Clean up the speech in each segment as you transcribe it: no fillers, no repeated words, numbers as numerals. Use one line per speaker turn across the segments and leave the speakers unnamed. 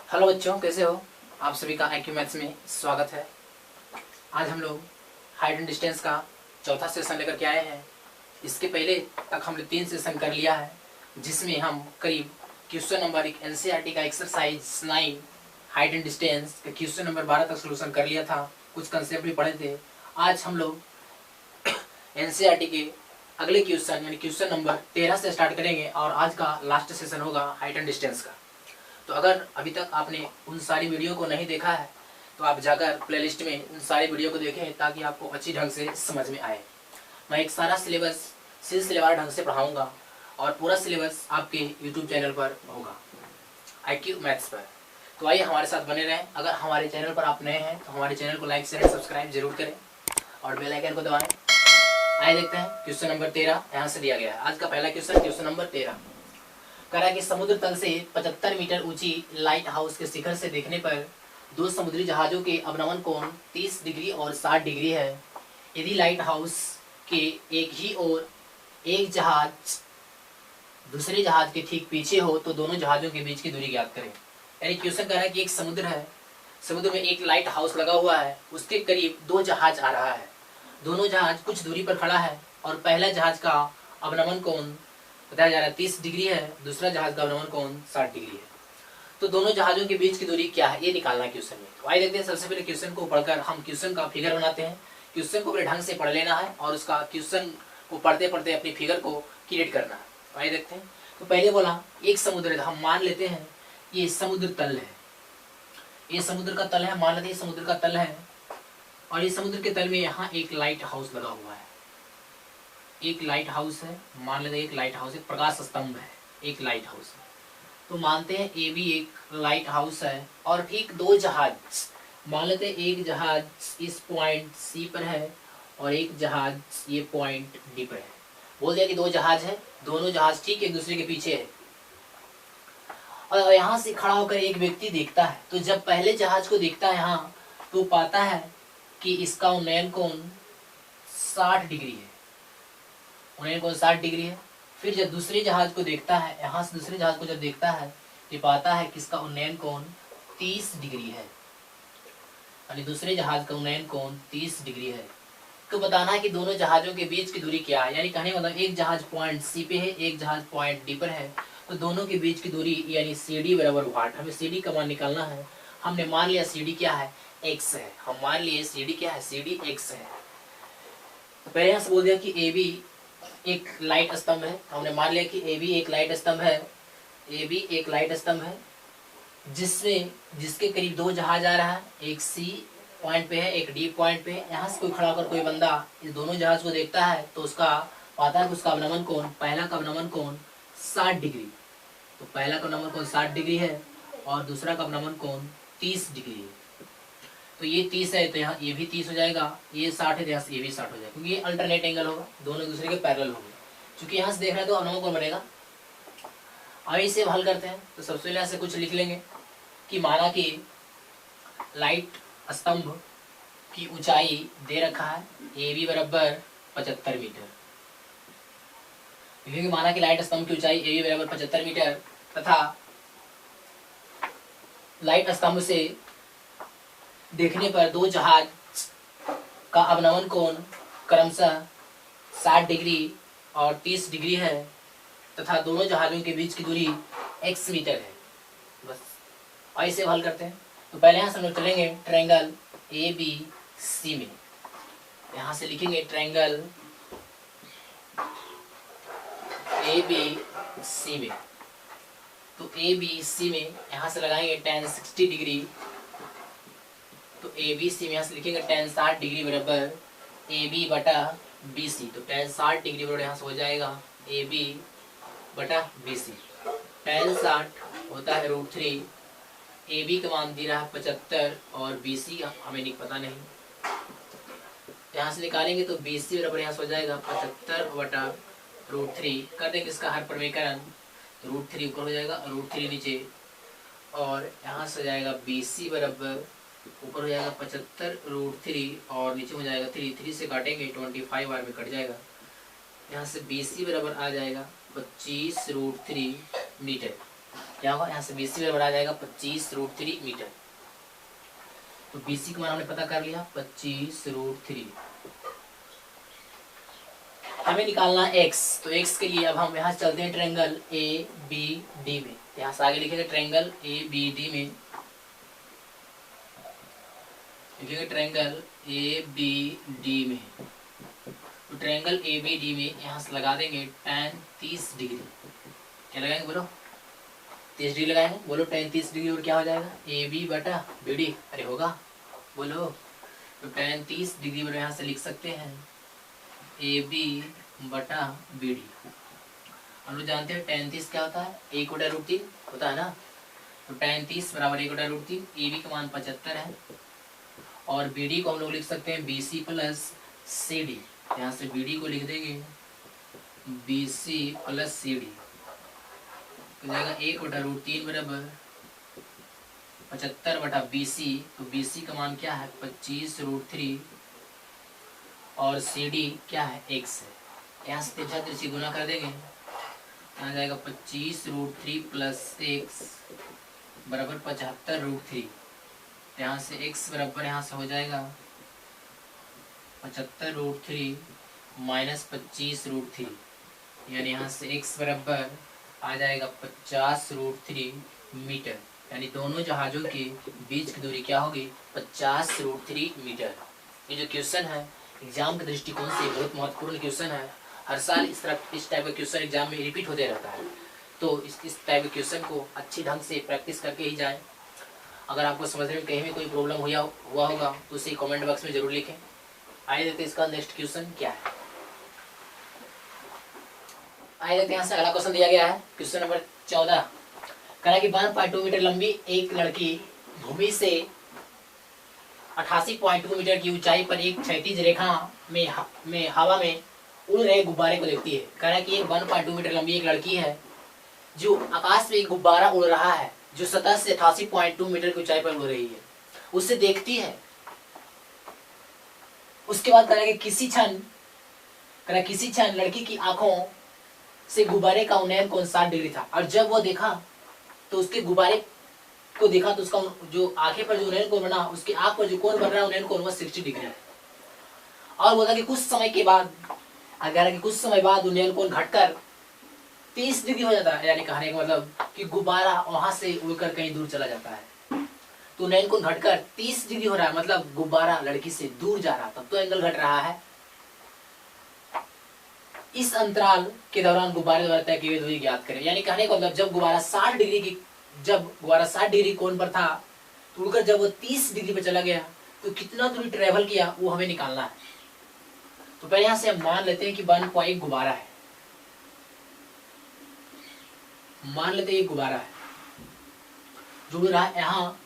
Hello बच्चों, कैसे हो आप सभी का IQ मैथ्स में स्वागत है। आज हम लोग हाइट एंड डिस्टेंस का चौथा सेशन लेकर के आए हैं। इसके पहले तक हमने 3 सेशन कर लिया है, जिसमें हम करीब क्वेश्चन नंबर NCERT का एक्सरसाइज 9 हाइट एंड डिस्टेंस का क्वेश्चन नंबर 12 तक सोल्यूशन कर लिया था। कुछ कंसेप्ट भी पढ़े थे। आज हम लोग NCERT के अगले क्वेश्चन यानी क्वेश्चन नंबर 13 से स्टार्ट करेंगे और आज का लास्ट सेशन होगा हाइट एंड डिस्टेंस का। तो अगर अभी तक आपने उन सारी वीडियो को नहीं देखा है तो आप जाकर प्लेलिस्ट में उन सारी वीडियो को देखें, ताकि आपको अच्छी ढंग से समझ में आए। मैं एक सारा सिलेबस सिलसिलेवार ढंग से पढ़ाऊंगा और पूरा सिलेबस आपके यूट्यूब चैनल पर होगा IQ मैथ्स पर। तो आइए हमारे साथ बने रहें। अगर हमारे चैनल पर आप नए हैं तो हमारे चैनल को लाइक शेयर सब्सक्राइब जरूर करें और बेल आइकन को दबाएं। आइए देखते हैं क्वेश्चन नंबर 13 यहाँ से दिया गया है। आज का पहला क्वेश्चन नंबर 13 कह रहा है कि समुद्र तल से 75 मीटर ऊंची लाइट हाउस के शिखर से देखने पर दो समुद्री जहाजों के अवनमन कोण 30 डिग्री और 60 डिग्री है। यदि लाइट हाउस के एक ही ओर एक जहाज दूसरे जहाज के ठीक पीछे हो तो दोनों जहाजों के बीच की दूरी ज्ञात करें। यानी क्वेश्चन कह रहा है कि एक समुद्र है, समुद्र में एक लाइट हाउस लगा हुआ है, उसके करीब दो जहाज आ रहा है। दोनों जहाज कुछ दूरी पर खड़ा है और पहला जहाज का अवनमन कोण बताया जा रहा है 30 डिग्री है, दूसरा जहाज का अवनमन कोण 60 डिग्री है। तो दोनों जहाजों के बीच की दूरी क्या है, ये निकालना है क्वेश्चन में। तो आइए देखते हैं। सबसे पहले क्वेश्चन को पढ़कर हम क्वेश्चन का फिगर बनाते हैं। क्वेश्चन को बड़े ढंग से पढ़ लेना है और उसका क्वेश्चन को पढ़ते पढ़ते अपनी फिगर को क्रिएट करना है। तो आइए देखते हैं। तो पहले बोला एक समुद्र है, हम मान लेते हैं ये समुद्र तल है, ये समुद्र का तल है, मान लेते हैं समुद्र का तल है और ये समुद्र के तल में यहाँ एक लाइट हाउस लगा हुआ है। एक लाइट हाउस है, मान लेते हैं एक लाइट हाउस है, प्रकाश स्तंभ है, एक लाइट हाउस है। तो मानते हैं ये भी एक लाइट हाउस है और ठीक दो जहाज, मान लेते हैं एक जहाज इस पॉइंट C पर है और एक जहाज ये पॉइंट D पर है। बोल दिया कि दो जहाज है, दोनों जहाज ठीक एक दूसरे के पीछे है और यहाँ से खड़ा होकर एक व्यक्ति देखता है। तो जब पहले जहाज को देखता है यहाँ, तो पाता है कि इसका उन्नयन कोण 60 डिग्री है, उन्नयन कोण 60 डिग्री है। फिर जब दूसरे जहाज को देखता है, यहाँ से दूसरे जहाज को जब देखता है तो पाता है कि इसका उन्नयन कोण 30 डिग्री है, यानी दूसरे जहाज का उन्नयन कोण 30 डिग्री है। तो बताना है कि दोनों जहाजों के बीच की दूरी क्या है। यानी कहने मतलब एक जहाज पॉइंट C पे है, एक जहाज पॉइंट D पर है, तो दोनों के बीच की दूरी यानी CD बराबर वाट। हमें CD का मान निकालना है। हमने मान लिया CD क्या है, x है। हम मान लिए CD क्या है, CD x है। तो पहले यहाँ से बोल दिया कि AB एक लाइट स्तंभ है। हमने मान लिया कि AB एक लाइट स्तंभ है, AB एक लाइट स्तंभ है जिसके करीब दो जहाज आ रहा है, एक C पॉइंट पे है, एक D पॉइंट पे है। यहाँ से कोई खड़ा होकर कोई बंदा इस दोनों जहाज को देखता है तो उसका पाता है कि उसका अवनमन कोण, पहला का अवनमन कोण 60 डिग्री, तो पहला का अवनमन कोण 60 डिग्री है और दूसरा का अवनमन कोण 30 डिग्री है। तो ये 30 है तो यहाँ ये भी 30 हो जाएगा, ये 60 है तो यहाँ से ये भी 60 हो जाएगा, क्योंकि ये अल्टरनेट एंगल होगा, दोनों एक दूसरे के पैरेलल होंगे। क्योंकि यहाँ से देख रहे हैं तो अवनमन कोण बनेगा। अब इसे हल करते हैं। तो सबसे पहले यहाँ से कुछ लिख लेंगे कि माना कि लाइट स्तंभ की ऊंचाई दे रखा है AB बराबर 75 मीटर। क्योंकि माना कि लाइट स्तंभ की ऊंचाई AB बराबर 75 मीटर तथा लाइट स्तंभ से देखने पर दो जहाज का अवनमन कोण क्रमशः 60 डिग्री और 30 डिग्री है तथा दोनों जहाजों के बीच की दूरी x मीटर है। बस ऐसे हल करते हैं। तो पहले यहाँ से हम लोग चलेंगे ट्रायंगल ABC में। यहाँ से लिखेंगे ट्रायंगल ABC में। तो ABC में यहाँ से लगाएंगे tan 60 डिग्री। तो ABC में यहाँ से लिखेंगे tan 60 डिग्री बराबर AB बटा BC। तो tan 60 डिग्री बराबर यहाँ से हो जाएगा AB बटा BC। tan 60 होता है √3, AB का मान दे रहा है 75 और BC हमें नहीं पता नहीं, यहाँ से निकालेंगे तो BC बराबर यहाँ से हो जाएगा 75 बटा √3। कर देंगे इसका हर प्रमेयकरण, तो √3 ऊपर हो जाएगा, √3 नीचे, और यहाँ से हो जाएगा BC बराबर ऊपर हो जाएगा 75 √3 और नीचे हो जाएगा 3 से काटेंगे 25 बार में कट जाएगा। यहाँ से BC बराबर आ जाएगा 25 √3 मीटर। क्या होगा, यहाँ से BC बराबर आ जाएगा 25√3 मीटर। तो BC का मान हमने पता कर लिया 25√3। हमें निकालना x, तो x के लिए अब हम यहाँ चलते हैं ट्रायंगल ABD में। यहाँ से आगे लिखेंगे ट्रायंगल ABD में, लिखेंगे ट्रायंगल ABD में। तो ट्रायंगल ABD में यहाँ से लगा देंगे tan 30 डिग्री। क्या लगाएंगे बोलो, 30 डिग्री लगाएंगे। बोलो tan 30 डिग्री और क्या हो जाएगा, AB बटा BD। अरे होगा, बोलो। तो tan 30 डिग्री बराबर यहाँ से लिख सकते हैं AB बटा BD। हम लोग जानते हैं tan 30 क्या होता है, 1/√3 होता है ना। तो tan 30 बराबर 1/√3। AB का मान 75 है और BD को हम लोग लिख सकते हैं BC प्लस CD। यहाँ से BD को लिख देंगे BC प्लस CD, हो जाएगा 1/√3 बराबर 75 बटा BC। तो BC का मान क्या है 25√3 और CD क्या है x है। यहाँ से 3 से गुना कर देंगे, आ जाएगा 25√3 प्लस x बराबर 75√3। यहाँ से x बराबर यहाँ से हो जाएगा 75√3 माइनस 25√3, यानी यहाँ से x बराबर आ जाएगा 50√3 मीटर। यानी दोनों जहाज़ों के बीच की दूरी क्या होगी 50√3 मीटर। ये जो क्वेश्चन है एग्जाम के दृष्टिकोण से बहुत महत्वपूर्ण क्वेश्चन है। हर साल इस टाइप का क्वेश्चन एग्जाम में रिपीट होते रहता है। तो इस टाइप के क्वेश्चन को अच्छी ढंग से प्रैक्टिस करके ही जाएं। अगर आपको समझने में कहीं भी कोई प्रॉब्लम हुआ होगा तो उसे कमेंट बॉक्स में जरूर लिखें। आइए देखते हैं इसका नेक्स्ट क्वेश्चन क्या है। आइए देखते हैं, यहाँ से अगला क्वेश्चन दिया गया है क्वेश्चन नंबर 14। कह रहा है कि 1.2 मीटर लंबी एक लड़की भूमि से 88.2 मीटर की ऊंचाई पर एक क्षैतिज रेखा में हवा में उड़ रहे गुब्बारे को देखती है। कह रहा है कि ये 1.2 मीटर लंबी एक लड़की है जो आकाश में एक गुब्बारा उड़ रहा है जो सतह से 88.2 मीटर की ऊंचाई पर उड़ रही है, उससे देखती है। उसके बाद कह रहा है कि किसी क्षण लड़की की आंखों से गुब्बारे का उन्नयन कोण 60 डिग्री था और जब वो देखा तो उसके गुब्बारे को देखा तो उसका जो आंखें पर जो उन्नयन कोण बना, उसकी आंख पर जो कोण बन रहा है उन्नयन कोण 60 डिग्री है। और बोला कि कुछ समय बाद उन्नयन कोण घटकर 30 डिग्री हो जाता है। यानी कहने का मतलब कि गुब्बारा वहां से उड़कर कहीं दूर चला जाता है। तो उन्नयन कोण घटकर 30 डिग्री हो रहा है, मतलब गुब्बारा लड़की से दूर जा रहा, तब तो एंगल घट रहा है। इस अंतराल के दौरान गुब्बारे द्वारा तय की हुई दूरी ज्ञात करें। यानी कहने का मतलब जब गुब्बारा 60 डिग्री कोण पर था तो उड़कर जब वो 30 डिग्री पर चला गया तो कितना दूरी ट्रेवल किया वो हमें निकालना है। तो पहले यहाँ से हम मान लेते हैं कि 1 गुब्बारा है, मान लेते हैं एक गुब्बारा है जो उड़ रहा है। यहाँ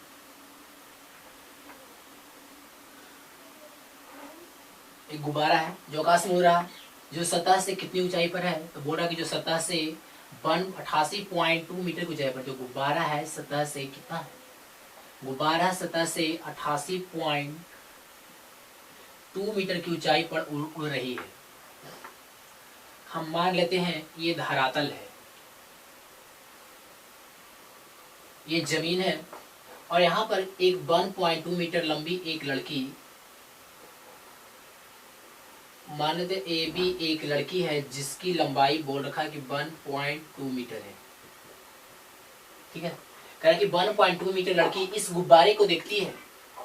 एक गुब्बारा है जो आकाश में उड़ रहा है, जो सतह से कितनी ऊंचाई पर है, तो बोल रहा कि जो सतह से 88.2 मीटर की ऊंचाई पर जो गुब्बारा है सतह से कितना है, गुब्बारा सतह से 88.2 मीटर की ऊंचाई पर उड़ रही है। हम मान लेते हैं ये धरातल है, ये जमीन है और यहाँ पर एक 1.2 मीटर लंबी एक लड़की, मान लेते ए बी एक लड़की है जिसकी लंबाई बोल रखा है कि 1.2 मीटर है। ठीक है, कह रहा कि 1.2 मीटर लड़की इस गुब्बारे को देखती है।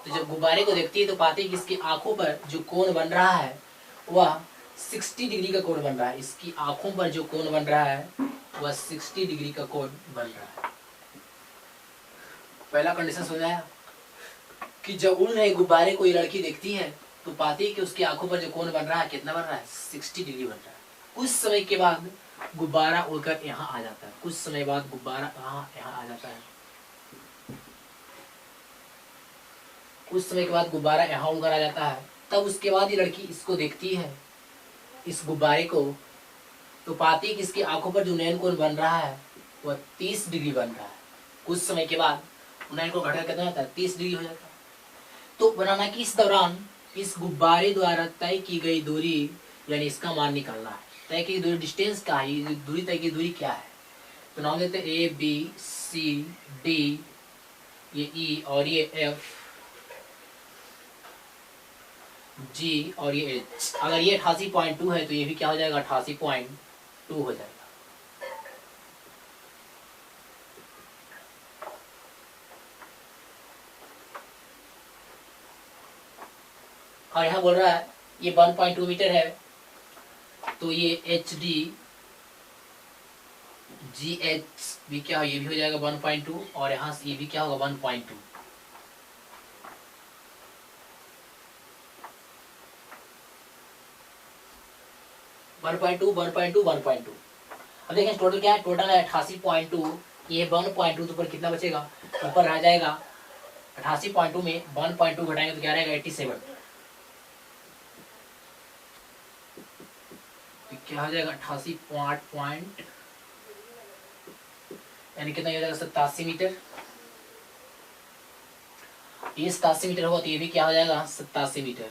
तो जब गुब्बारे को देखती है तो पाती है कि इसकी आंखों पर जो कोण बन रहा है वह 60 डिग्री का कोण बन रहा है। इसकी आंखों पर जो कोण बन रहा है वह 60 डिग्री का कोण बन रहा है। पहला कंडीशन समझाया कि जब उड़ रहे गुब्बारे को ये लड़की देखती है तो पाती है कि उसकी आंखों पर जो कोण बन रहा है कितना बन रहा है, 60 डिग्री बन रहा है। कुछ समय के बाद गुब्बारा उड़कर यहाँ आ जाता है, कुछ समय बाद गुब्बारा यहाँ आ जाता है, कुछ समय के बाद गुब्बारा यहाँ उड़कर आ जाता है। तब उसके बाद ये लड़की इसको देखती है, इस गुब्बारे को, तो पाती है कि इसकी आंखों पर जो नयन कोण बन रहा है वह 30 डिग्री बन रहा है। कुछ समय के बाद नयन कोण घटकर कितना होता है, 30 डिग्री हो जाता है। तो बनाना कि इस दौरान इस गुब्बारे द्वारा तय की गई दूरी, यानी इसका मान निकालना है। तय की दूरी डिस्टेंस क्या है, दूरी तय की दूरी क्या है। तो नाम देते हैं ए बी सी डी, ये ई और ये एफ, जी और ये एच। अगर ये 88.2 है तो ये भी क्या हो जाएगा 88.2 हो जाएगा। और यहाँ बोल रहा है ये 1.2 मीटर है, तो ये एच डी जी एच भी क्या हो, ये भी हो जाएगा 1.2, और यहाँ से ये भी क्या होगा 1.2। अब देखें टोटल क्या है, टोटल है 88.2, ये 1.2 तो ऊपर कितना बचेगा, ऊपर रह जाएगा 88.2 में 1.2 घटाएंगे तो क्या रहेगा 87, तो क्या हो जाएगा 88 पॉइंट यानी कितना हो जाएगा 87 मीटर। ये 87 मीटर होगा तो ये भी क्या हो जाएगा 87 मीटर।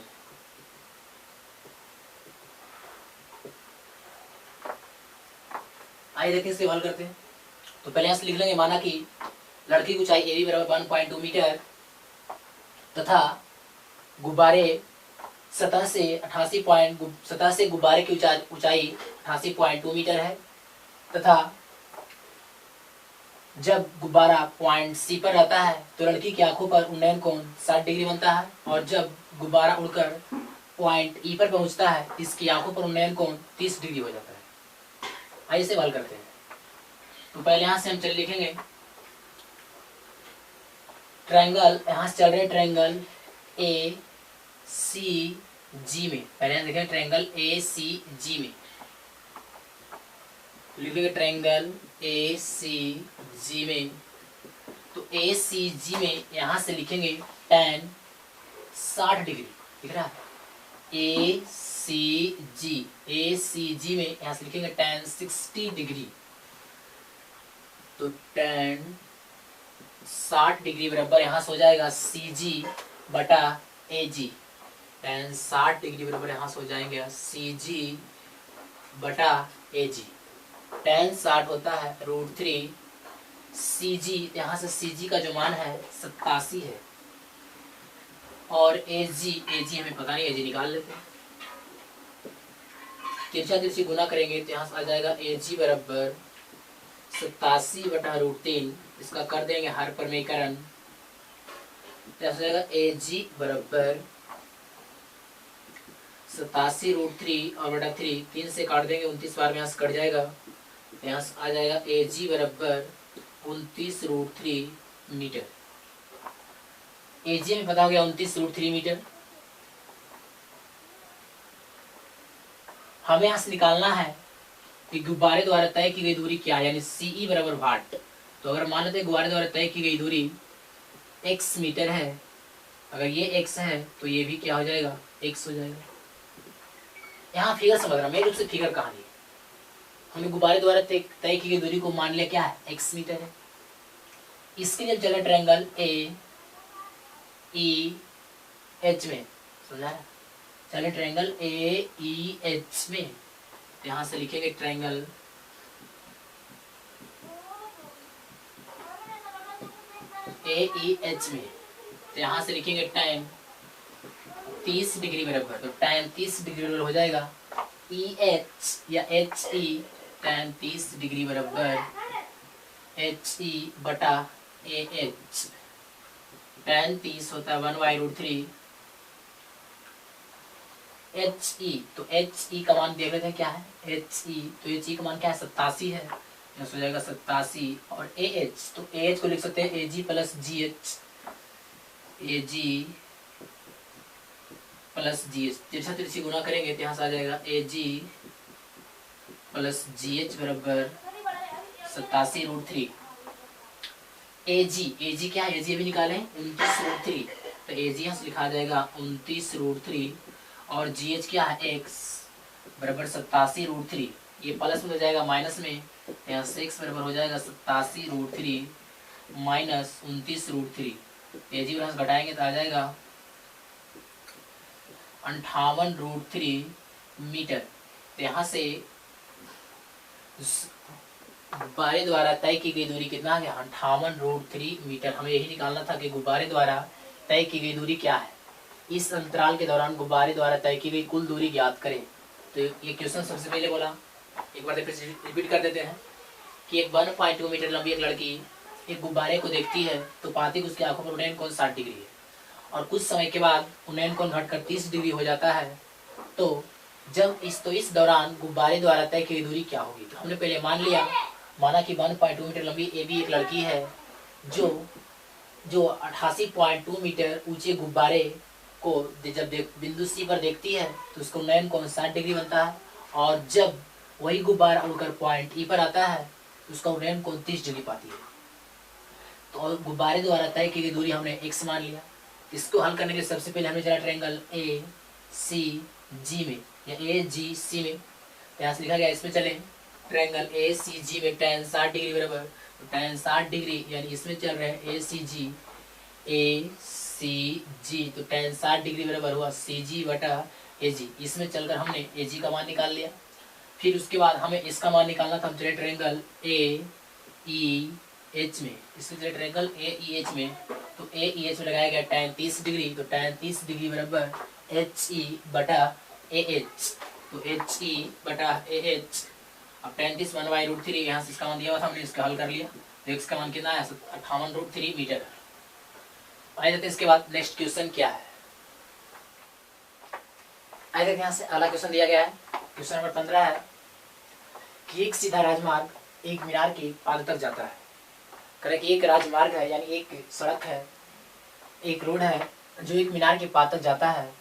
आइए देखिए इसके हल करते हैं। तो पहले यहाँ से लिख लेंगे, माना कि लड़की की ऊंचाई ए बी बराबर 1.2 मीटर तथा गुब्बारे सतह से गुब्बारे की ऊंचाई 88.2 मीटर है, तथा जब गुब्बारा पॉइंट सी पर रहता है तो लड़की की आंखों पर उन्नयन कोण 60 डिग्री बनता है, और जब गुब्बारा उड़कर पॉइंट ई पर पहुंचता है इसकी आंखों पर उन्नयन कोण 30 डिग्री हो जाता है। आइए इसे हल करते हैं। तो पहले यहां से हम चल लिखेंगे ट्रायंगल, यहां से चल रहे ट्रायंगल ए सी जी में, पहले यहां देखें ट्रायंगल ए सी जी में लिखेंगे ट्रायंगल ए सी जी में। तो ए सी जी में यहां से लिखेंगे tan 60 डिग्री, दिख रहा है ए सी जी में यहां से लिखेंगे tan 60 डिग्री। तो tan 60 डिग्री बराबर यहां से हो जाएगा सी जी बटा ए जी, tan 60 डिग्री बराबर यहां से हो जाएंगे सी जी बटा ए जी। tan 60 होता है √3, सी जी यहाँ से सी जी का जो मान है 87 है, और ए जी हमें पता नहीं, ए जी निकाल लेते हैं। तिरछा तिरछी गुना करेंगे तो यहाँ से आ जाएगा ए जी बराबर 87 बटा √3, इसका कर देंगे हर परमीकरण, तो हो जाएगा ए जी बराबर 87 √3 और बटा 3, 3 से काट देंगे 29 बार में यहाँ से कट जाएगा, यहाँ से आ जाएगा ए जी बराबर 29 √3 मीटर। ए जी में पता हो गया 29 √3 मीटर। हमें यहाँ से निकालना है कि गुब्बारे द्वारा तय की गई दूरी क्या है, यानी सीई बराबर वाट। तो अगर मान लेते हैं गुब्बारे द्वारा तय की गई दूरी x मीटर है, अगर ये x है तो ये भी क्या हो जाएगा x हो जाएगा। यहाँ फिगर समझना, मेन रूप से फिगर कहानी, हमने गुब्बारे द्वारा तय की गई दूरी को मान लिया क्या है x मीटर है। इसके लिए चले ट्रायंगल ए ई एच में, समझा है, चले ट्रायंगल ए ई एच में, यहां से लिखेंगे ट्रायंगल ए ई एच में, तो यहां से लिखेंगे tan 30 डिग्री बराबर, तो tan 30 डिग्री बराबर हो जाएगा ई एच या एच ई, tan 30 डिग्री बराबर एच ई बटा ए एच, tan 30 होता है 1/√3 एच ई, तो एच ई का मान देख लेते हैं क्या है एच ई, तो एच ई का मान क्या है 87 है, यह हो जाएगा 87, और ए एच, तो ए एच को लिख सकते हैं ए जी प्लस जी एच, ए जी प्लस जी एच, तिरछा तिरछी गुना करेंगे तो यहाँ से आ जाएगा ए जी प्लस जी एच बराबर 87 √3। ए जी क्या है, ए जी भी निकालें 29 √3, तो ए जी यहाँ से लिखा जाएगा 29 √3, और जी एच क्या है x बराबर 87 √3, ये प्लस में हो जाएगा माइनस में, यहाँ से x बराबर हो जाएगा 87 √3 माइनस 29 √3, ए जी यहाँ से घटाएंगे तो आ जाएगा 58 √3 मीटर। तो यहाँ से गुब्बारे द्वारा तय की गई दूरी कितना है? 58√3 मीटर। हमें यही निकालना था कि गुब्बारे द्वारा तय की गई दूरी क्या है। इस अंतराल के दौरान गुब्बारे द्वारा तय की गई कुल दूरी ज्ञात करें। तो ये क्वेश्चन सबसे पहले बोला, एक बार रिपीट कर देते हैं कि एक 1.2 मीटर लंबी एक लड़की एक गुब्बारे को देखती है तो पाती कि उसकी आंखों पर उन्नयन कोण 60 डिग्री है, और कुछ समय के बाद उन्नयन कोण घटकर 30 डिग्री हो जाता है। तो इस दौरान गुब्बारे द्वारा तय की दूरी क्या होगी? तो हमने पहले माना कि 1.2 मीटर लंबी ए बी एक लड़की है जो 88.2 मीटर ऊंचे गुब्बारे को जब बिंदु सी पर देखती है तो उसका उन्नयन कोण 60 डिग्री बनता है, और जब वही गुब्बारा उड़कर पॉइंट ई पर आता है तो उसका उन्नयन कोण 30 डिग्री पाती है। तो गुब्बारे द्वारा तय की गई दूरी हमने x मान लिया। इसको हल करने के सबसे पहले हमने चला ट्रायंगल ए सी जी में या ए जी सी में, यहाँ से लिखा गया इसमें चले ट्रायंगल ए सी जी में tan 60 डिग्री बराबर, तो tan 60 डिग्री यानी इसमें चल रहे हैं ए सी जी, तो tan 60 डिग्री बराबर हुआ सी जी बटा ए जी। इसमें चलकर हमने ए जी का मान निकाल लिया। फिर उसके बाद हमें इसका मान निकालना था, हम चले ट्रायंगल ए ई एच में, इसमें चले ट्रायंगल ए ई एच में, तो ए ई एच में लगाया गया tan 30 डिग्री, तो tan 30 डिग्री बराबर एच ई बटा ए एच, तो एच ई बटा ए एच। अब tan 30 1/√3, यहाँ से इसका मान दिया हुआ था, हमने इसका हल कर लिया, तो x का मान कितना है? 58√3 मीटर। आइए देखते हैं इसके बाद नेक्स्ट क्वेश्चन क्या है। आइए देखते हैं यहाँ से अगला क्वेश्चन दिया गया है, क्वेश्चन नंबर 15 है कि एक सीधा राजमार्ग एक मीनार के पाद तक जाता है। करें कि एक राजमार्ग है यानी एक सड़क है, एक रोड है जो एक मीनार के पाद तक जाता है,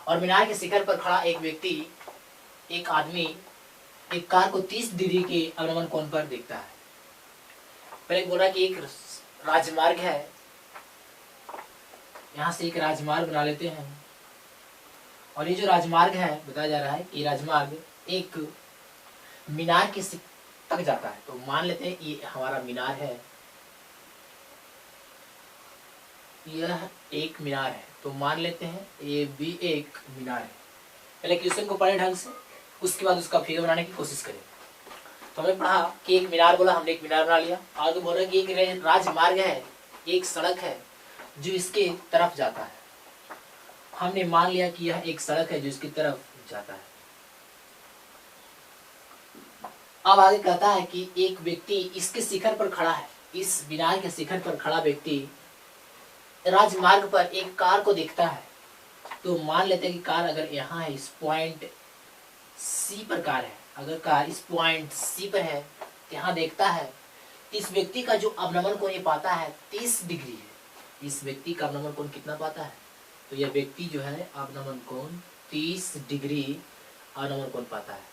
और मीनार के शिखर पर खड़ा एक व्यक्ति, एक आदमी एक कार को 30 डिग्री के अवनमन कोण पर देखता है। पहले बोला कि एक राजमार्ग है, यहाँ से एक राजमार्ग बना लेते हैं, और ये जो राजमार्ग है बताया जा रहा है कि राजमार्ग एक मीनार के शिखर तक जाता है। तो मान लेते हैं ये हमारा मीनार है, यह एक मीनार है, तो मान लेते हैं ये भी एक मीनार है। पहले क्वेश्चन को पढ़े ढंग से, उसके बाद उसका फिगर बनाने की कोशिश करें। तो हमने पढ़ा कि एक मीनार बोला, हमने एक मीनार बना लिया। आगे बोला कि एक राजमार्ग है, एक सड़क है जो इसके तरफ जाता है। हमने मान लिया कि यह एक सड़क है जो इसकी तरफ जाता है। अब आगे कहता है कि एक व्यक्ति इसके शिखर पर खड़ा है, इस मीनार के शिखर पर खड़ा व्यक्ति राजमार्ग पर एक कार को देखता है। तो मान लेते हैं कि कार अगर यहाँ है, इस पॉइंट सी पर कार है, अगर कार इस पॉइंट सी पर है तो यहाँ देखता है, इस व्यक्ति का जो अवनमन कोण ये पाता है 30 डिग्री है। इस व्यक्ति का अवनमन कोण कितना पाता है? तो यह व्यक्ति जो है अवनमन कोण 30 डिग्री अवनमन कोण पाता है।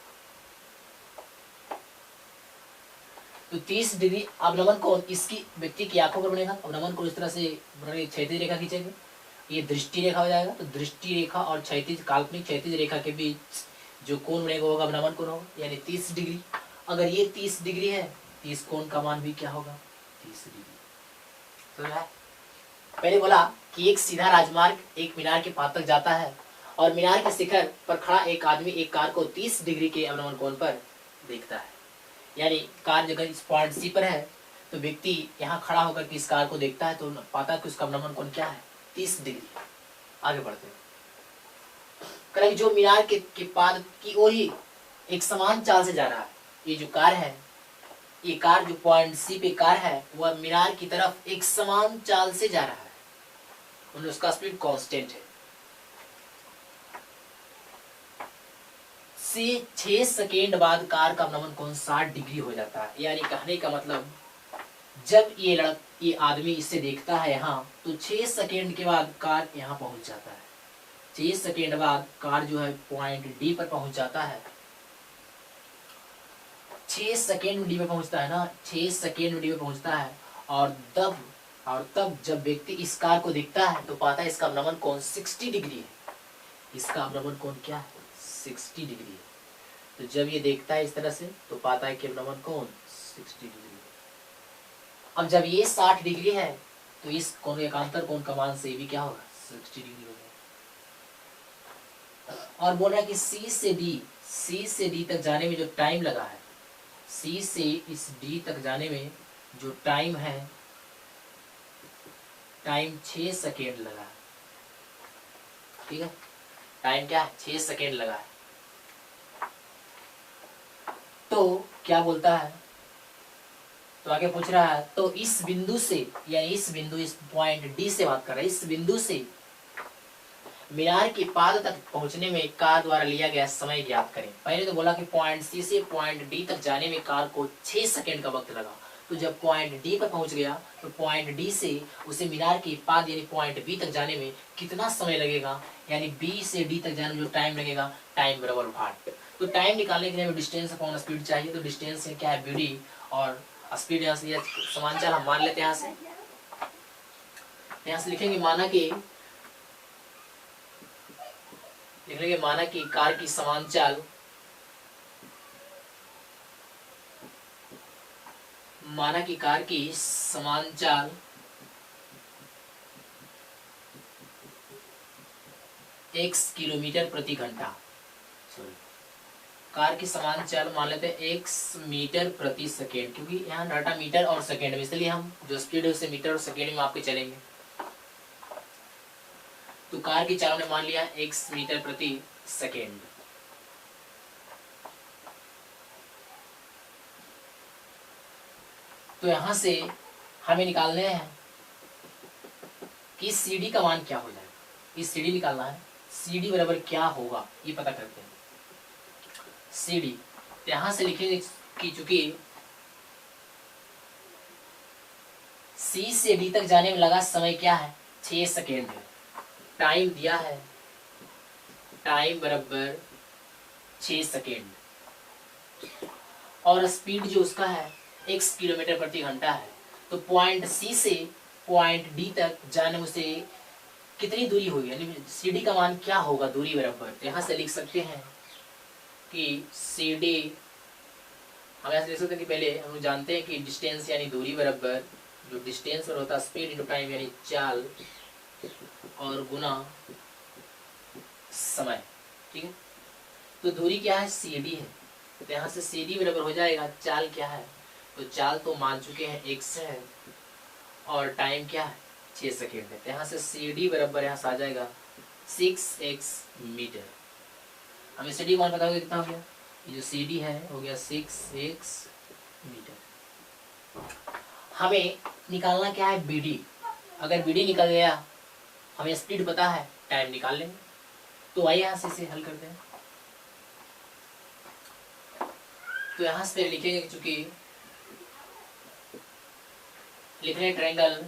तो 30 डिग्री अवनमन कोण इसकी व्यक्ति की आंखों पर बनेगा। अवनमन कोण इस तरह से क्षैतिज रेखा खींचेंगे, ये दृष्टि रेखा हो जाएगा। तो दृष्टि रेखा और क्षैतिज काल्पनिक क्षैतिज रेखा के बीच जो कोण बनेगा होगा अवनमन कोण होगा, यानी 30 डिग्री। अगर ये 30 डिग्री है तो इस कोण का मान भी क्या होगा? 30 डिग्री। तो पहले बोला कि एक सीधा राजमार्ग एक मीनार के पाद तक जाता है, और मीनार के शिखर पर खड़ा एक आदमी एक कार को 30 डिग्री के अवनमन कोण पर देखता है। यानी कार जगह इस पॉइंट सी पर है तो व्यक्ति यहाँ खड़ा होकर के इस कार को देखता है, तो पाता है कि उसका अवनमन कोण क्या है? 30 डिग्री। आगे बढ़ते हैं, करें जो मीनार के पाद की ओर ही एक समान चाल से जा रहा है। ये जो कार है, ये कार जो पॉइंट सी पे कार है वह मीनार की तरफ एक समान चाल से जा रहा है, उसका स्पीड कांस्टेंट है। से 6 सेकेंड बाद कार का अवनमन कोण 60 डिग्री हो जाता है। यानी कहने का मतलब जब ये आदमी इसे देखता है यहाँ, तो 6 सेकेंड के बाद कार यहाँ पहुंच जाता है। 6 सेकेंड बाद कार जो है पॉइंट डी पर पहुंच जाता है। 6 सेकेंड में डी पे पहुंचता है ना, 6 सेकेंड में डी पे पहुंचता है, और तब जब व्यक्ति इस कार को देखता है तो पाता है इसका अवनमन कोण 60 डिग्री है। इसका अवनमन कोण क्या है? 60 डिग्री है। तो जब ये देखता है इस तरह से तो पाता है कि अवनमन कोण 60 डिग्री है। अब जब ये 60 डिग्री है तो इस कोण के एकांतर कोण का मान से भी क्या होगा? 60 डिग्री होगा। और बोल रहा है कि सी से डी तक जाने में जो टाइम लगा है C से इस D तक जाने में जो टाइम है, टाइम 6 सेकेंड लगा है। ठीक है, टाइम क्या है, 6 सेकेंड लगा है। तो क्या बोलता है, तो आगे पूछ रहा है, तो इस बिंदु से, यानी इस बिंदु, इस पॉइंट डी से बात कर रहा है, इस बिंदु से मीनार की पाद तक पहुंचने में कार द्वारा लिया गया समय ज्ञात करें। पहले तो बोला कि पॉइंट सी से पॉइंट डी तक जाने में कार को 6 सेकेंड का वक्त लगा। तो जब पॉइंट डी पर पहुंच गया तो पॉइंट डी से उसे मीनार की पाद यानी पॉइंट बी तक जाने में कितना समय लगेगा, यानी बी से डी तक जाने में जो टाइम लगेगा, टाइम बराबर 8। तो टाइम निकालने के लिए हमें डिस्टेंस अपॉन स्पीड चाहिए। तो डिस्टेंस से क्या है, बीडी, और स्पीड यहाँ से समांतर हम मान लेते हैं। यहाँ से लिखेंगे माना कि कार की समान चाल x किलोमीटर प्रति घंटा, कार की समान चाल मान लेते हैं x मीटर प्रति सेकेंड, क्योंकि यहाँ डाटा मीटर और सेकेंड में, इसलिए हम जो स्पीड है उसे मीटर और सेकेंड में आपके चलेंगे। तो कार की चाल ने मान लिया x मीटर प्रति सेकेंड। तो यहां से हमें निकालने हैं कि CD का मान क्या हो जाएगा। इस CD निकालना है, CD बराबर क्या होगा ये पता करते हैं। CD तो यहां से लिखेंगे कि चूंकि C से D तक जाने में लगा समय क्या है, 6 सेकेंड है। टाइम दिया है, टाइम बराबर 6 सेकेंड, और स्पीड जो उसका है x किलोमीटर प्रति घंटा है। तो पॉइंट C से पॉइंट D तक जाने में उसे कितनी दूरी होगी, यानी CD का मान क्या होगा, दूरी बराबर। तो यहाँ से लिख सकते हैं कि CD, हम ऐसे लिख सकते हैं कि पहले हम जानते हैं कि डिस्टेंस यानी दूरी बराबर, जो डिस्टेंस पर होता है स्पीड इंटू टाइम यानी चाल, और गुना समय। ठीक है, तो दूरी क्या है, CD है। तो यहाँ से CD बराबर हो जाएगा, चाल क्या है, तो चाल तो मान चुके हैं x है, और टाइम क्या है, 6 सेकेंड है। तो यहाँ से CD बराबर यहाँ से आ जाएगा 6x मीटर। हमें CD मान पता होगा कितना हो गया, ये जो CD है हो गया 6x मीटर। हमें निकालना क्या है, BD। अगर BD निकल गया, हमें स्पीड पता है, टाइम निकाल लेंगे। तो आइए यहाँ से इसे हल करते हैं। तो यहाँ से लिखेंगे, चूंकि लिख रहे हैं ट्रायंगल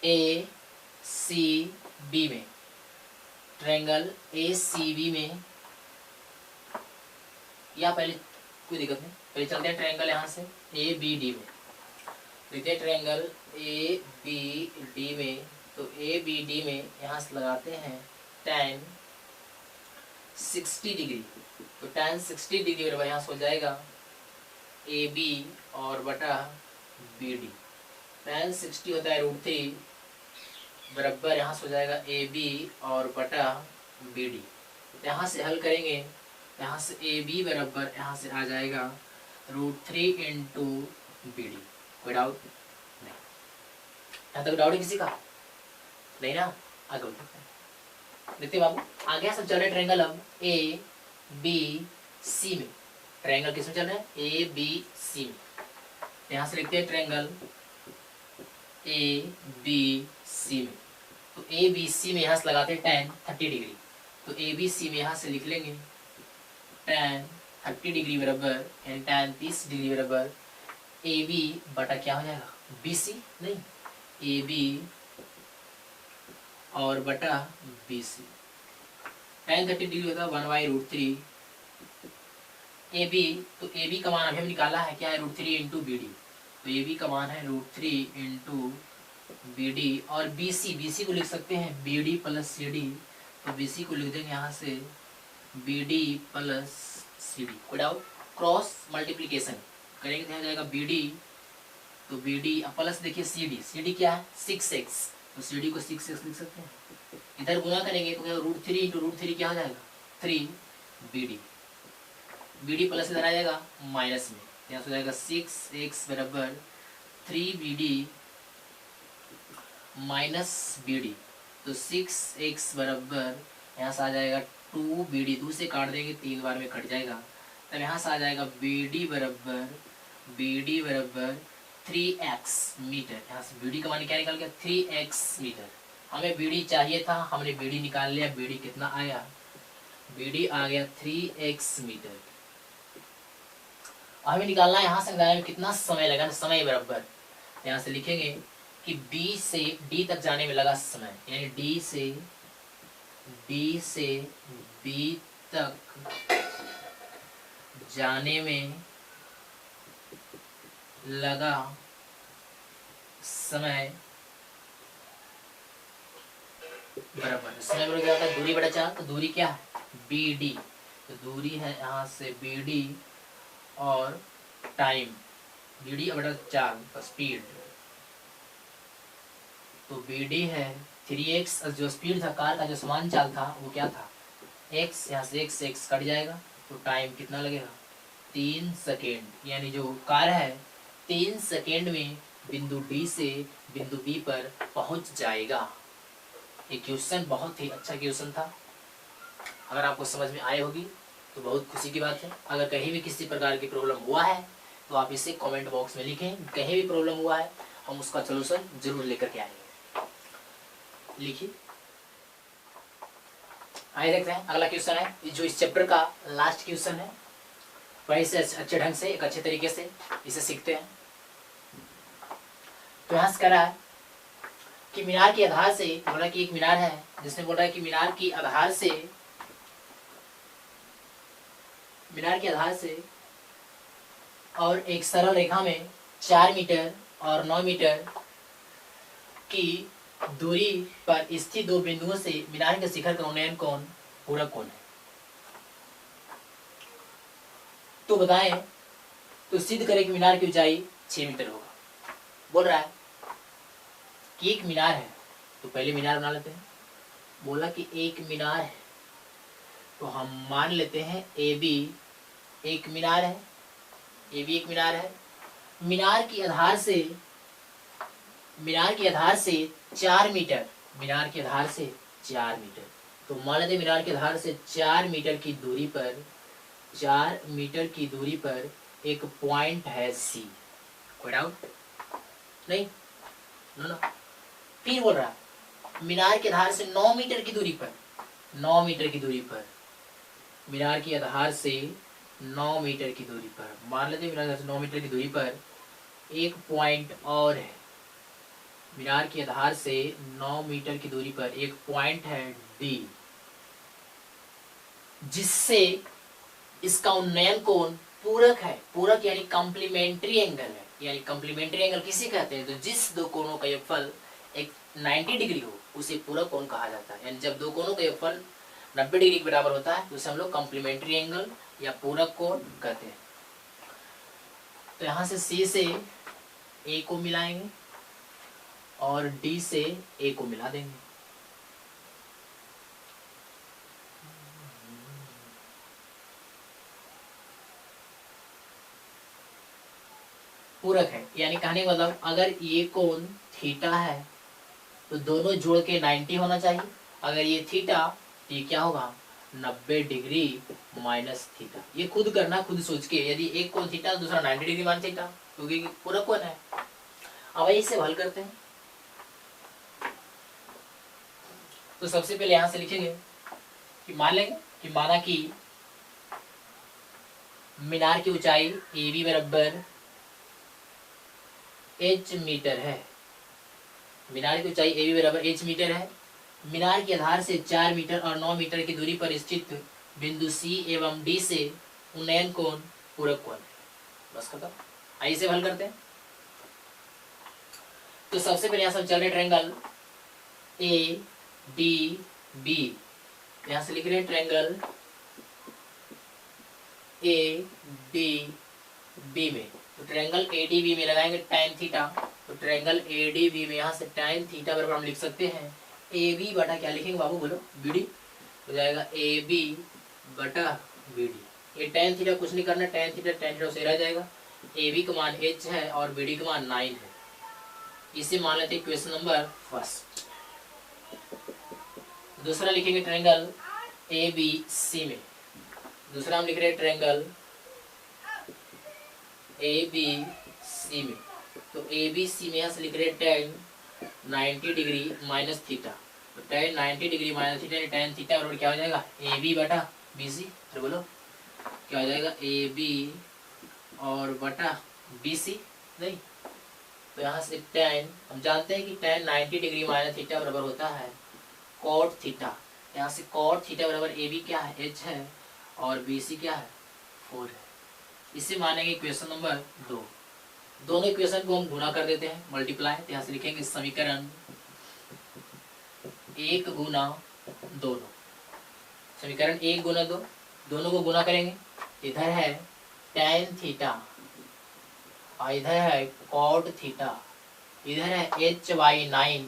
ACB में, ट्रायंगल ACB में, या पहले कोई दिक्कत नहीं, पहले चलते हैं ट्रायंगल यहाँ से ABD में। लिखते हैं ट्रायंगल ABD में, तो ABD में यहाँ से लगाते हैं tan 60 डिग्री। तो tan 60 डिग्री बराबर यहाँ से हो जाएगा AB और बटा BD। tan 60 होता है √3 बराबर यहाँ से हो जाएगा AB और बटा BD। यहाँ से हल करेंगे, यहाँ से AB बराबर यहाँ से आ जाएगा √3 इंटू BD। कोई डाउट नहीं, यहाँ तक डाउट है किसी का नहीं ना, आगे बढ़ते देखते बाबू। आगे सब चल रहे ट्रायंगल अब ABC में। ट्रायंगल किस में चल रहा है, ABC में। यहाँ से लिखते हैं ट्रायंगल ABC में। तो ABC में यहाँ से लगाते हैं tan 30 डिग्री। तो ABC में यहाँ से लिख लेंगे tan 30 डिग्री बराबर, यानी tan 30 डिग्री बराबर AB बटा क्या हो जाएगा, BC, नहीं AB और बटा BC। tan 30 डिग्री होता है 1/√3 AB। तो AB का मान हमें निकाला है क्या है, √3 इंटू BD। तो AB का मान है √3 इंटू BD, और BC को लिख सकते हैं BD प्लस CD। तो BC को लिख देंगे यहाँ से BD प्लस CD। कोई डाउट, क्रॉस मल्टीप्लीकेशन करेंगे तो जाएगा BD, तो BD प्लस देखिए CD क्या है 6x, तो CD को 6x लिख सकते हैं। इधर गुना करेंगे तो √3 इंटू √3 क्या हो जाएगा 3, B D, B D plus इधर आ जाएगा माइनस में, यहाँ से हो जाएगा 6x बराबर 3BD माइनस बी डी। तो 6x बराबर यहाँ से आ जाएगा 2BD, 2 से काट देंगे 3 बार में कट जाएगा, तब यहाँ से आ जाएगा BD बराबर 3x मीटर। यहाँ से BD का मान क्या निकाल गया 3x मीटर। हमें BD चाहिए था, हमने BD निकाल लिया। BD कितना आया, BD आ गया 3x मीटर। हमें निकालना है यहाँ से में कितना समय लगा, समय बराबर यहाँ से लिखेंगे कि B से D तक जाने में लगा समय, यानी D से B तक जाने में लगा समय बराबर, समय बराबर क्या होता है, दूरी बटा 4। तो दूरी क्या है BD, तो दूरी है यहाँ से BD और टाइम BD बटा 4 स्पीड, तो BD है 3x। जो स्पीड था कार का, जो समान चाल था वो क्या था x, यहाँ से x कट जाएगा, तो टाइम कितना लगेगा 3 सेकेंड। यानी जो कार है 3 सेकेंड में बिंदु D से बिंदु B पर पहुंच जाएगा। ये क्वेश्चन बहुत ही अच्छा क्वेश्चन था। अगर आपको समझ में आए होगी तो बहुत खुशी की बात है। अगर कहीं भी किसी प्रकार की प्रॉब्लम हुआ है तो आप इसे कमेंट बॉक्स में लिखें। कहीं भी प्रॉब्लम हुआ है हम उसका सोल्यूशन जरूर लेकर के आएंगे। लिखिए, आइए देखते हैं अगला क्वेश्चन है जो इस चैप्टर का लास्ट क्वेश्चन है। वही से अच्छे ढंग से, एक अच्छे तरीके से इसे सीखते हैं। तो यहाँ से कह रहा है कि मीनार के आधार से, बोला कि एक मीनार है जिसने बोला कि मीनार की आधार से और एक सरल रेखा में 4 मीटर और 9 मीटर की दूरी पर स्थित दो बिंदुओं से मीनार के शिखर का उन्नयन कोण पूरक कोण है। तो बताएं, तो सिद्ध करें कि मीनार की ऊंचाई 6 मीटर होगा। बोल रहा है कि एक मीनार है, तो पहले मीनार बना लेते हैं। बोला कि एक मीनार है, तो हम मान लेते हैं AB एक मीनार है, AB एक मीनार है। मीनार की आधार से 4 मीटर, मीनार के आधार से 4 मीटर, तो मान लेते मीनार के आधार से 4 मीटर की दूरी पर, 4 मीटर की दूरी पर एक पॉइंट है C। कोई डाउट नहीं? नो। फिर बोल रहा है मीनार के आधार से 9 मीटर की दूरी पर, 9 मीटर की दूरी पर, मीनार की आधार से 9 मीटर की दूरी पर, मान लेते मीनार से 9 मीटर की दूरी पर एक पॉइंट और है। मीनार के आधार से 9 मीटर की दूरी पर एक पॉइंट है D, जिससे इसका उन्नयन कोण पूरक है। पूरक यानी कॉम्प्लीमेंट्री एंगल है। यानी कॉम्प्लीमेंट्री एंगल किसे कहते हैं, तो जिस दो कोणों का योगफल एक 90 डिग्री हो उसे पूरक कोण कहा जाता है। यानी जब दो कोणों का योगफल 90 डिग्री के बराबर होता है तो उसे हम लोग कॉम्प्लीमेंट्री एंगल या पूरक कोण कहते हैं। तो यहाँ से C से A को मिलाएंगे और D से A को मिला देंगे। पूरक है यानी कहने का मतलब अगर ये कोण थीटा है तो दोनों जोड़ के 90 होना चाहिए। अगर ये थीटा तो ये क्या होगा 90 डिग्री माइनस थीटा। ये खुद करना, खुद सोच के। यदि एक कोण थीटा दूसरा 90 डिग्री माइनस थीटा, क्योंकि पूरक कोण है। अब इसे हल करते हैं। तो सबसे पहले यहां से लिखेंगे कि मान लेंगे कि माना कि मीनार की ऊंचाई AB बराबर H मीटर है। मीनार की ऊंचाई AB बराबर H मीटर है। मीनार के आधार से 4 मीटर और 9 मीटर की दूरी पर स्थित बिंदु C एवं D से उन्नयन कोण पूरक कोण है। बस खत्म। आइए इसे हल करते हैं। तो सबसे पहले यहां से चल रहे ट्रायंगल ADB, यहां से लिख रहे हैं ट्रायंगल ADB में। तो ट्रायंगल ADB में लगाएंगे tan थीटा। तो ट्रायंगल ADB में यहाँ से tan थीटा बराबर हम लिख सकते हैं AB बटा क्या लिखेंगे बाबू बोलो, BD हो जाएगा AB बटा बी डी। ये tan थीटा कुछ नहीं करना, tan थीटा उसे रह जाएगा। ए बी का मान h है और बी डी का मान 9 है। इसे मान लेते हैं क्वेश्चन नंबर फर्स्ट। दूसरा लिखेंगे ट्रायंगल ए बी सी में। दूसरा हम लिख रहे हैं ट्रायंगल ए बी सी में। तो ए बी सी में यहाँ से लिख रहे हैं tan 90 डिग्री माइनस थीटा। तो tan 90 degree minus theta tan theta बराबर क्या हो जाएगा, ए बी बटा बी सी। तो बोलो क्या हो जाएगा, ए बी और बटा बी सी। नहीं तो यहाँ से tan हम जानते हैं कि tan 90 डिग्री माइनस थीटा बराबर होता है cot थीटा। यहाँ से cot थीटा बराबर ए बी क्या है, h है, और बी सी क्या है, 4 है। इसे मानेंगे क्वेश्चन नंबर 2। दोनों इक्वेशन को हम गुणा कर देते हैं, मल्टीप्लाई। तो यहाँ से लिखेंगे समीकरण 1 गुना दोनों। समीकरण 1 गुना 2, दोनों को गुना करेंगे। इधर है tan थीटा और इधर है cot थीटा। इधर है hy9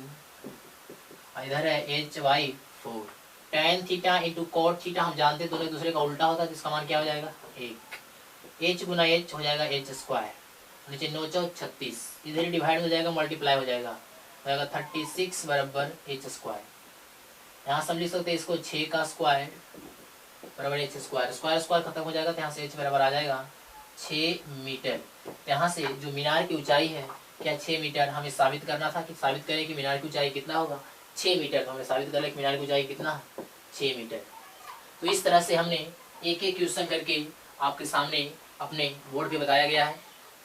और इधर है hy4। tan theta into cot theta हम जानते हैं दोनों एक दूसरे का उल्टा होता है, जिसका मान क्या हो जाएगा 1। h गुना h हो जाएगा h स्क्वायर, नीचे 9 चौक 36, इधर ही डिवाइड हो जाएगा, मल्टीप्लाई हो जाएगा 36 बराबर h स्क्वायर। यहाँ से हम लिख सकते हैं इसको 6 का स्क्वायर बराबर h स्क्वायर। स्क्वायर स्क्वायर खत्म हो जाएगा तो यहाँ से h बराबर आ जाएगा 6 मीटर। यहाँ से जो मीनार की ऊंचाई है क्या 6 मीटर, हमें साबित करना था कि साबित करें कि मीनार की ऊंचाई कितना होगा 6 मीटर। तो हमें साबित करें कि मीनार की ऊंचाई कितना है 6 मीटर। तो इस तरह से हमने एक एक क्वेश्चन करके आपके सामने अपने बोर्ड पे बताया गया है।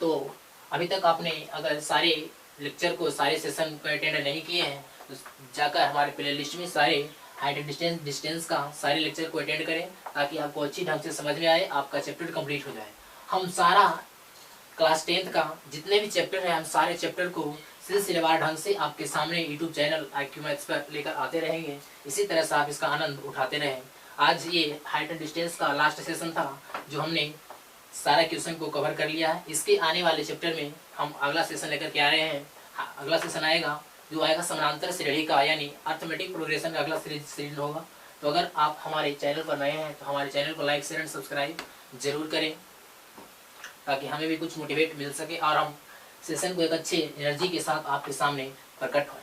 तो अभी तक आपने अगर सारे लेक्चर को, सारे सेशन को अटेंड नहीं किए हैं तो जाकर हमारे प्ले लिस्ट में सारे हाइट एंड डिस्टेंस का सारे लेक्चर को अटेंड करें, ताकि आपको अच्छी ढंग से समझ में आए, आपका चैप्टर कंप्लीट हो जाए। हम सारा क्लास 10th का जितने भी चैप्टर है, हम सारे चैप्टर को सिलसिलेवार ढंग से आपके सामने यूट्यूब चैनल IQ मैथ्स पर लेकर आते रहेंगे। इसी तरह से आप इसका आनंद उठाते रहें। आज ये हाइट एंड डिस्टेंस का लास्ट सेशन था, जो हमने सारा क्वेश्चन को कवर कर लिया है। इसके आने वाले चैप्टर में हम अगला सेशन लेकर के आ रहे हैं। अगला सेशन आएगा जो आएगा समानांतर श्रेणी का, यानी अर्थमेटिक प्रोग्रेशन का अगला सीरीज होगा। तो अगर आप हमारे चैनल पर नए हैं तो हमारे चैनल को लाइक शेयर एंड सब्सक्राइब जरूर करें, ताकि हमें भी कुछ मोटिवेट मिल सके और हम सेशन को एक अच्छे एनर्जी के साथ आपके सामने प्रकट हों।